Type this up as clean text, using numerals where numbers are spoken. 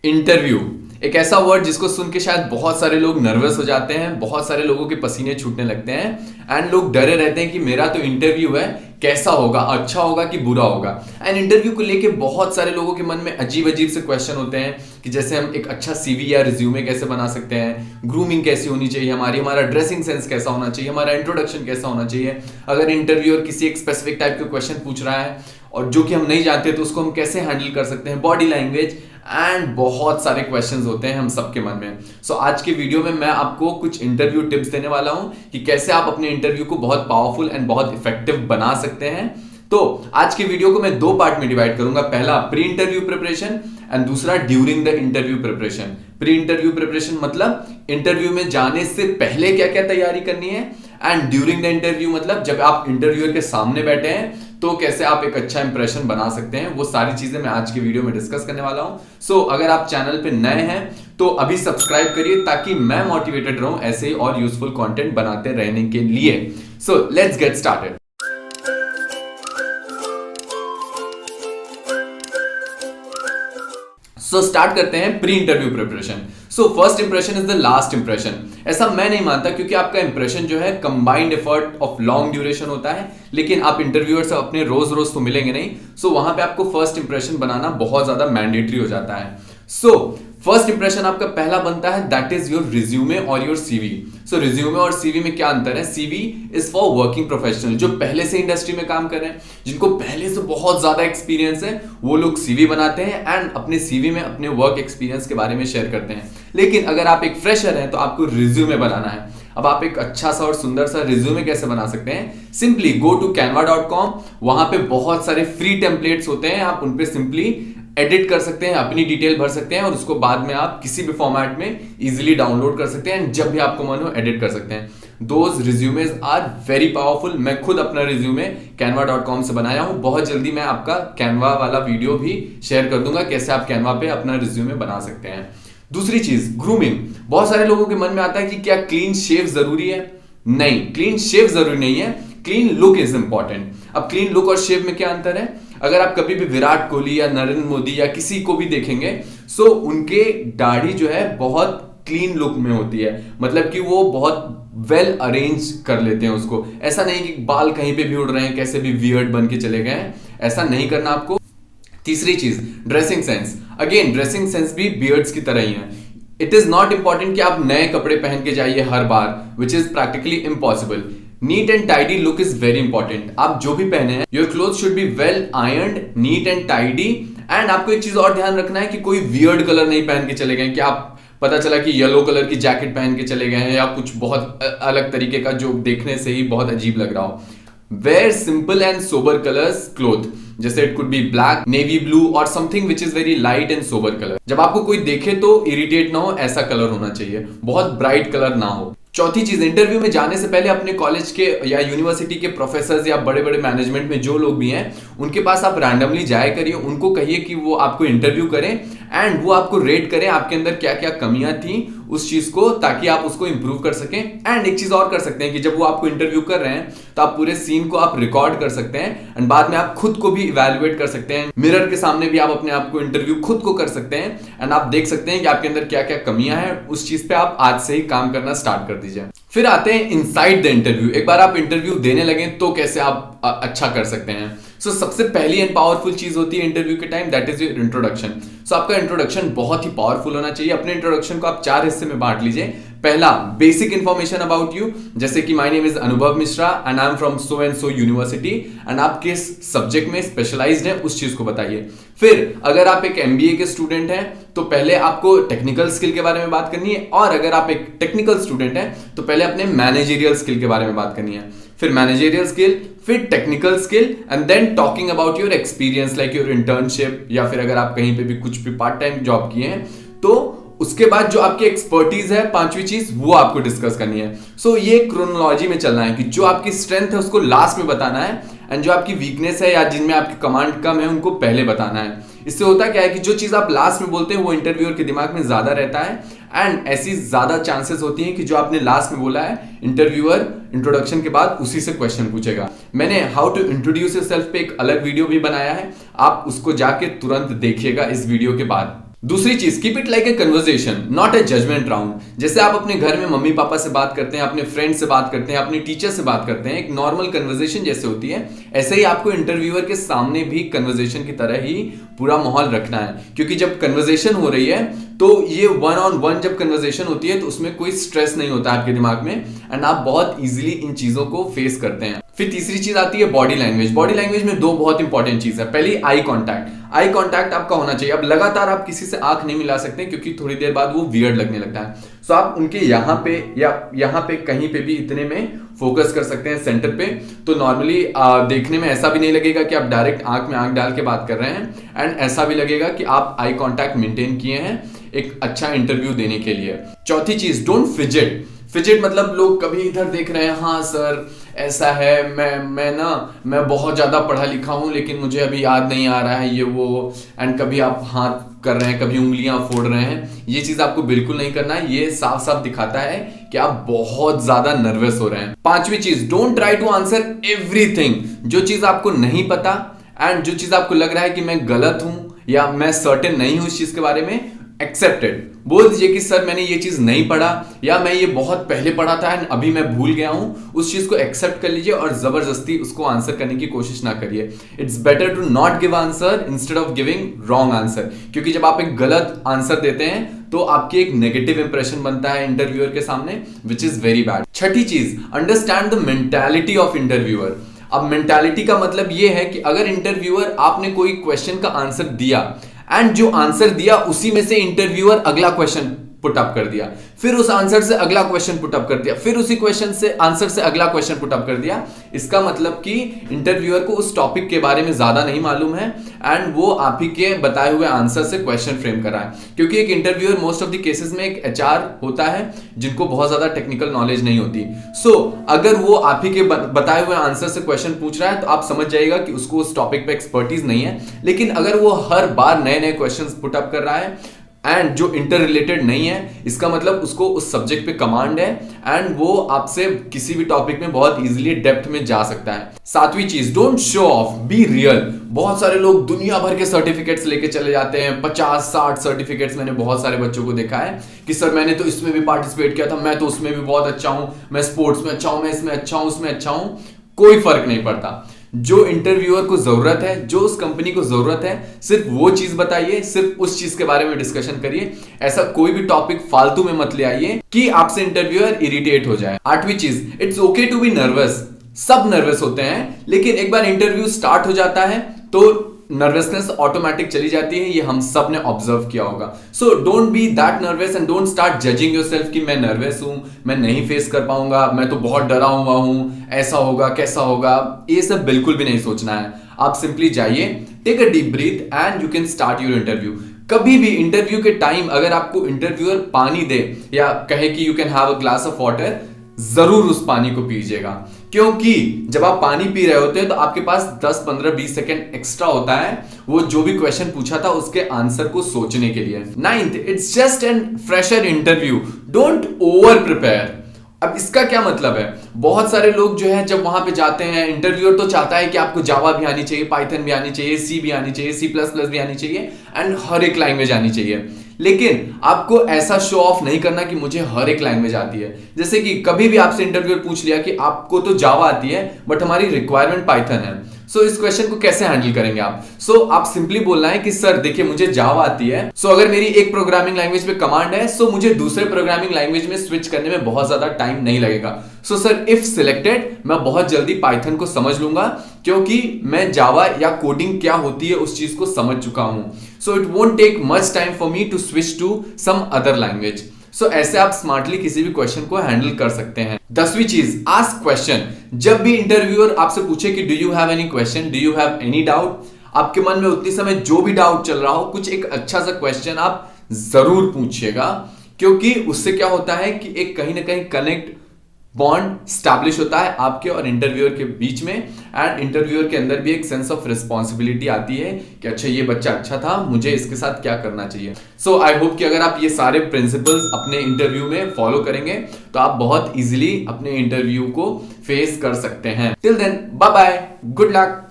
Interview एक ऐसा word जिसको सुन के शायद बहुत सारे लोग नर्वस हो जाते हैं, बहुत सारे लोगों के पसीने छूटने लगते हैं एंड लोग डरे रहते हैं कि मेरा तो इंटरव्यू है, कैसा होगा, अच्छा होगा कि बुरा होगा। एंड इंटरव्यू को लेके बहुत सारे लोगों के मन में अजीब अजीब से क्वेश्चन होते हैं कि जैसे हम एक अच्छा सीवी या रिज्यूमे कैसे बना सकते हैं, ग्रूमिंग कैसी होनी चाहिए हमारी, हमारा ड्रेसिंग सेंस कैसा होना चाहिए, हमारा इंट्रोडक्शन कैसा होना चाहिए, अगर इंटरव्यूअर किसी एक स्पेसिफिक टाइप के क्वेश्चन पूछ रहा है और जो कि हम नहीं जानते तो उसको हम कैसे हैंडल कर सकते हैं, बॉडी लैंग्वेज एंड बहुत सारे क्वेश्चंस होते हैं हम सबके मन में। सो आज के वीडियो में मैं आपको कुछ इंटरव्यू टिप्स देने वाला हूं कि कैसे आप अपने इंटरव्यू को बहुत पावरफुल एंड बहुत इफेक्टिव बना सकते हैं। तो आज के वीडियो को मैं दो पार्ट में डिवाइड करूंगा, पहला प्री इंटरव्यू प्रिपरेशन एंड दूसरा during the interview preparation. Pre interview preparation मतलब इंटरव्यू में जाने से पहले क्या क्या तैयारी करनी है, एंड ड्यूरिंग द इंटरव्यू मतलब जब आप इंटरव्यूअर के सामने बैठे हैं तो कैसे आप एक अच्छा इंप्रेशन बना सकते हैं। वो सारी चीजें मैं आज के वीडियो में डिस्कस करने वाला हूं। सो अगर आप चैनल पे नए हैं तो अभी सब्सक्राइब करिए ताकि मैं मोटिवेटेड रहूं ऐसे ही और यूजफुल कंटेंट बनाते रहने के लिए। So let's get started. So start करते हैं pre interview preparation. So first impression is the last impression. ऐसा मैं नहीं मानता, क्योंकि आपका इंप्रेशन जो है combined effort of long duration होता है, लेकिन आप इंटरव्यूअर से अपने रोज रोज तो मिलेंगे नहीं। सो वहां पे आपको फर्स्ट इंप्रेशन बनाना बहुत ज्यादा मैंडेटरी हो जाता है। सो फर्स्ट इंप्रेशन आपका पहला बनता है, दैट इज योर रिज्यूमे और योर सीवी। सो रिज्यूमे और सीवी में क्या अंतर है? CV is for working professional, जो पहले से इंडस्ट्री में काम कर रहे हैं, जिनको पहले से बहुत ज्यादा एक्सपीरियंस है, वो लोग सीवी बनाते हैं एंड अपने सीवी में अपने वर्क एक्सपीरियंस के बारे में शेयर करते हैं। लेकिन अगर आप एक फ्रेशर हैं तो आपको रिज्यूमे बनाना है। अब आप एक अच्छा सा और सुंदर सा रिज्यूमे कैसे बना सकते हैं? Simply go to canva.com। वहां पे बहुत सारे फ्री टेम्पलेट्स होते हैं, आप उन पे सिंपली एडिट कर सकते हैं, अपनी डिटेल भर सकते हैं और उसको बाद में आप किसी भी फॉर्मेट में इजीली डाउनलोड कर सकते हैं, जब भी आपको मन हो एडिट कर सकते हैं। Those resumes are very powerful. मैं खुद अपना रिज्यूमे canva.com से बनाया हूं। बहुत जल्दी मैं आपका कैनवा वाला वीडियो भी शेयर कर दूंगा, कैसे आप कैनवा पे अपना रिज्यूमे बना सकते हैं। दूसरी चीज, ग्रूमिंग। बहुत सारे लोगों के मन में आता है कि क्या क्लीन शेव जरूरी है? नहीं, क्लीन शेव जरूरी नहीं है, क्लीन लुक इज इंपॉर्टेंट। अब क्लीन लुक और शेव में क्या अंतर है? अगर आप कभी भी विराट कोहली या नरेंद्र मोदी या किसी को भी देखेंगे, सो उनके दाढ़ी जो है बहुत क्लीन लुक में होती है, मतलब कि वो बहुत वेल अरेंज कर लेते हैं उसको। ऐसा नहीं कि बाल कहीं पे भी उड़ रहे हैं, कैसे भी वियर्ड बन के चले गए हैं, ऐसा नहीं करना आपको। तीसरी चीज, dressing sense. Again dressing sense भी बियर्ड्स की तरह ही है। इट इज नॉट इंपॉर्टेंट कि आप नए कपड़े पहन के जाइए हर बार, which is practically impossible. Neat and tidy look is very important. आप जो भी पहने हैं, your cloth should be well ironed, neat and tidy. And आपको एक चीज और ध्यान रखना है कि कोई वियर्ड कलर नहीं पहन के चले गए कि आप पता चला कि येलो कलर की जैकेट पहन के चले गए हैं या कुछ बहुत अलग तरीके का जो देखने से ही बहुत अजीब लग रहा हो। Wear simple and sober colours cloth, जैसे it could be black, navy blue और something which is very light and sober colour. जब आपको कोई देखे तो इरिटेट ना हो, ऐसा कलर होना चाहिए, बहुत ब्राइट कलर ना हो। चौथी चीज, इंटरव्यू में जाने से पहले अपने कॉलेज के या यूनिवर्सिटी के प्रोफेसर्स या बड़े बड़े मैनेजमेंट में जो लोग भी हैं, उनके पास आप रैंडमली जाया करिए, उनको कहिए कि वो आपको इंटरव्यू करें एंड वो आपको रेट करें आपके अंदर क्या क्या कमियां थी उस चीज को, ताकि आप उसको इंप्रूव कर सकें। एंड एक चीज और कर सकते हैं कि जब वो आपको इंटरव्यू कर रहे हैं तो आप पूरे सीन को आप रिकॉर्ड कर सकते हैं एंड बाद में आप खुद को भी इवैल्यूएट कर सकते हैं। मिरर के सामने भी आप अपने आप को इंटरव्यू खुद को कर सकते हैं एंड आप देख सकते हैं कि आपके अंदर क्या क्या कमियां हैं। उस चीज पे आप आज से ही काम करना स्टार्ट कर दीजिए। फिर आते हैं इनसाइड द इंटरव्यू। एक बार आप इंटरव्यू देने लगे तो कैसे आप अच्छा कर सकते हैं? सो सबसे पहली एंड पावरफुल चीज होती है इंटरव्यू के time, that is your introduction. So आपका इंट्रोडक्शन बहुत ही पावरफुल होना चाहिए। अपने इंट्रोडक्शन को आप 4 हिस्से में बांट लीजिए। पहला, बेसिक इंफॉर्मेशन अबाउट यू, जैसे कि माय नेम इज अनुभव Mishra and I am from so and so university, and आप किस सब्जेक्ट में स्पेशलाइज्ड हैं उस चीज को बताइए। फिर अगर आप एक एमबीए के स्टूडेंट हैं तो पहले आपको टेक्निकल स्किल के बारे में बात करनी है, और अगर आप एक टेक्निकल स्टूडेंट हैं तो पहले अपने मैनेजरियल स्किल के बारे में बात करनी है। फिर मैनेजरियल स्किल, फिर technical skill and then talking about your experience like your internship, या फिर अगर आप कहीं पे भी कुछ भी पार्ट टाइम जॉब किए हैं तो उसके बाद जो आपकी एक्सपर्टीज है, पांचवी चीज, वो आपको डिस्कस करनी है। सो ये क्रोनोलॉजी में चलना है कि जो आपकी स्ट्रेंथ है उसको लास्ट में बताना है एंड जो आपकी वीकनेस है या जिनमें आपकी कमांड कम है उनको पहले बताना है। इससे होता क्या है कि जो चीज आप लास्ट में बोलते हैं वो इंटरव्यूअर के दिमाग में ज्यादा रहता है एंड ऐसी ज्यादा चांसेस होती हैं कि जो आपने लास्ट में बोला है इंटरव्यूअर इंट्रोडक्शन के बाद उसी से क्वेश्चन पूछेगा। मैंने हाउ टू इंट्रोड्यूस योरसेल्फ पे एक अलग वीडियो भी बनाया है, आप उसको जाके तुरंत देखिएगा इस वीडियो के बाद। दूसरी चीज, keep it like a conversation not a judgement round. जैसे आप अपने घर में मम्मी पापा से बात करते हैं, अपने फ्रेंड से बात करते हैं, अपने टीचर से बात करते हैं, एक नॉर्मल कन्वर्सेशन जैसे होती है, ऐसे ही आपको इंटरव्यूअर के सामने भी कन्वर्सेशन की तरह ही पूरा माहौल रखना है। क्योंकि जब कन्वर्सेशन हो रही है तो ये वन ऑन वन जब कन्वर्सेशन होती है तो उसमें कोई स्ट्रेस नहीं होता आपके दिमाग में, एंड आप बहुत इजीली इन चीजों को फेस करते हैं। फिर तीसरी चीज आती है बॉडी लैंग्वेज। बॉडी लैंग्वेज में दो बहुत इंपॉर्टेंट चीज है। पहली, आई कांटेक्ट। आई कांटेक्ट आपका होना चाहिए। अब लगातार आप किसी से आंख नहीं मिला सकते क्योंकि थोड़ी देर बाद वो वियर्ड लगने लगता है। सो आप उनके यहाँ पे या यहाँ पे कहीं पे भी इतने में फोकस कर सकते हैं, सेंटर पे। तो नॉर्मली देखने में ऐसा भी नहीं लगेगा कि आप डायरेक्ट आंख में आंख डाल के बात कर रहे हैं, एंड ऐसा भी लगेगा कि आप आई कांटेक्ट मेंटेन किए हैं एक अच्छा इंटरव्यू देने के लिए। चौथी चीज, डोंट फिजेट। फिजेट मतलब लोग कभी इधर देख रहे हैं, हाँ सर ऐसा है, मैं बहुत ज्यादा पढ़ा लिखा हूं लेकिन मुझे अभी याद नहीं आ रहा है ये वो, एंड कभी आप हाथ कर रहे हैं, कभी उंगलियां फोड़ रहे हैं। ये चीज आपको बिल्कुल नहीं करना है। ये साफ साफ दिखाता है कि आप बहुत ज्यादा नर्वस हो रहे हैं। पांचवी चीज, don't try to answer everything. जो चीज आपको नहीं पता एंड जो चीज आपको लग रहा है कि मैं गलत हूं या मैं सर्टेन नहीं हूं इस चीज के बारे में, एक्सेप्टेड। बोल दीजिए कि सर मैंने ये चीज नहीं पढ़ा, या मैं ये बहुत पहले पढ़ा था एंड अभी मैं भूल गया हूं। उस चीज को एक्सेप्ट कर लीजिए और जबरदस्ती उसको आंसर करने की कोशिश ना करिए। It's better to not give answer instead of giving wrong answer, क्योंकि जब आप एक गलत आंसर देते हैं तो आपकी एक नेगेटिव इंप्रेशन बनता है इंटरव्यूअर के सामने, विच इज वेरी बैड। छठी चीज, understand the mentality of interviewer. अब मेंटालिटी का मतलब ये है कि अगर इंटरव्यूअर आपने कोई क्वेश्चन का आंसर दिया एंड जो आंसर दिया उसी में से इंटरव्यूअर अगला क्वेश्चन पुट अप कर दिया, फिर उस आंसर से अगला क्वेश्चन पुट अप कर दिया, फिर उसी क्वेश्चन से आंसर से अगला क्वेश्चन पुट अप कर दिया, इसका मतलब कि इंटरव्यूअर को उस टॉपिक के बारे में ज्यादा नहीं मालूम है एंड वो आप ही के बताए हुए आंसर से क्वेश्चन फ्रेम कर रहा है। क्योंकि एक interviewer most of the cases में एक एचआर होता है जिनको बहुत ज्यादा टेक्निकल नॉलेज नहीं होती। सो अगर वो आप ही के बताए हुए आंसर से क्वेश्चन पूछ रहा है तो आप समझ जाइएगा कि उसको उस टॉपिक पे एक्सपर्टीज नहीं है। लेकिन अगर वो हर बार नए नए क्वेश्चन पुट अप कर रहा है एंड जो इंटर रिलेटेड नहीं है, इसका मतलब उसको उस सब्जेक्ट पे कमांड है एंड वो आपसे किसी भी टॉपिक में बहुत इजीली डेप्थ में जा सकता है। सातवीं चीज, don't show off, be real. बहुत सारे लोग दुनिया भर के सर्टिफिकेट्स लेके चले जाते हैं, 50-60 सर्टिफिकेट्स। मैंने बहुत सारे बच्चों को देखा है कि सर मैंने तो इसमें भी पार्टिसिपेट किया था, मैं तो उसमें भी बहुत अच्छा हूं, मैं स्पोर्ट्स में अच्छा हूं, मैं इसमें अच्छा हूं, उसमें अच्छा हूं। कोई फर्क नहीं पड़ता। जो इंटरव्यूअर को जरूरत है, जो उस कंपनी को जरूरत है, सिर्फ वो चीज बताइए, सिर्फ उस चीज के बारे में डिस्कशन करिए। ऐसा कोई भी टॉपिक फालतू में मत ले आइए कि आपसे इंटरव्यूअर इरिटेट हो जाए। आठवीं चीज, it's okay to be nervous. सब नर्वस होते हैं, लेकिन एक बार इंटरव्यू स्टार्ट हो जाता है तो नर्वसनेस ऑटोमेटिक चली जाती है। ये हम सब ने ऑब्जर्व किया होगा। So don't be that nervous and don't start judging yourself कि मैं नर्वस हूं, मैं नहीं फेस कर पाऊंगा, मैं तो बहुत डरा हुआ हूं, ऐसा होगा कैसा होगा। ये सब बिल्कुल भी नहीं सोचना है। आप सिंपली जाइए, take a deep breath and you can start your interview. कभी भी इंटरव्यू के टाइम अगर आपको इंटरव्यूअर पानी दे या कहे कि you can have a glass of water, जरूर उस पानी को पीजिएगा। क्योंकि जब आप पानी पी रहे होते हैं तो आपके पास 10, 15, 20 सेकेंड एक्स्ट्रा होता है वो जो भी क्वेश्चन पूछा था उसके आंसर को सोचने के लिए। 9th, it's just an fresher interview, don't over prepare. अब इसका क्या मतलब है, बहुत सारे लोग जो है जब वहां पे जाते हैं, इंटरव्यूअर तो चाहता है कि आपको जावा भी आनी चाहिए, पाइथन भी आनी चाहिए, सी भी आनी चाहिए, C++ भी आनी चाहिए एंड हर एक लैंग्वेज आनी चाहिए। लेकिन आपको ऐसा शो ऑफ नहीं करना कि मुझे हर एक लैंग्वेज आती है। जैसे कि कभी भी आपसे इंटरव्यूअर पूछ लिया कि आपको तो जावा आती है बट हमारी रिक्वायरमेंट पाइथन है, सो इस क्वेश्चन को कैसे हैंडल करेंगे आप? आप सिंपली बोलना है कि सर देखिए मुझे जावा आती है, अगर मेरी एक प्रोग्रामिंग लैंग्वेज पे कमांड है मुझे दूसरे प्रोग्रामिंग लैंग्वेज में स्विच करने में बहुत ज्यादा टाइम नहीं लगेगा। सर इफ सिलेक्टेड, मैं बहुत जल्दी पाइथन को समझ लूंगा क्योंकि मैं जावा या कोडिंग क्या होती है उस चीज को समझ चुका हूं। It won't take much time for me to switch to some other language. ऐसे आप स्मार्टली किसी भी क्वेश्चन को हैंडल कर सकते हैं। 10वीं चीज, आस्क क्वेश्चन। जब भी इंटरव्यूअर आपसे पूछे कि do you have any question, do you have any doubt, आपके मन में उतनी समय जो भी डाउट चल रहा हो, कुछ एक अच्छा सा क्वेश्चन आप जरूर पूछिएगा। क्योंकि उससे क्या होता है कि एक कहीं ना कहीं कनेक्ट बॉन्ड स्टैब्लिश होता है आपके और इंटरव्यूअर के बीच में, एंड इंटरव्यूअर के अंदर भी एक सेंस ऑफ रिस्पॉन्सिबिलिटी आती है कि अच्छा ये बच्चा अच्छा था, मुझे इसके साथ क्या करना चाहिए। आई होप कि अगर आप ये सारे प्रिंसिपल्स अपने इंटरव्यू में फॉलो करेंगे तो आप बहुत इजीली अपने इंटरव्यू को फेस कर सकते हैं। Till then bye bye, good luck.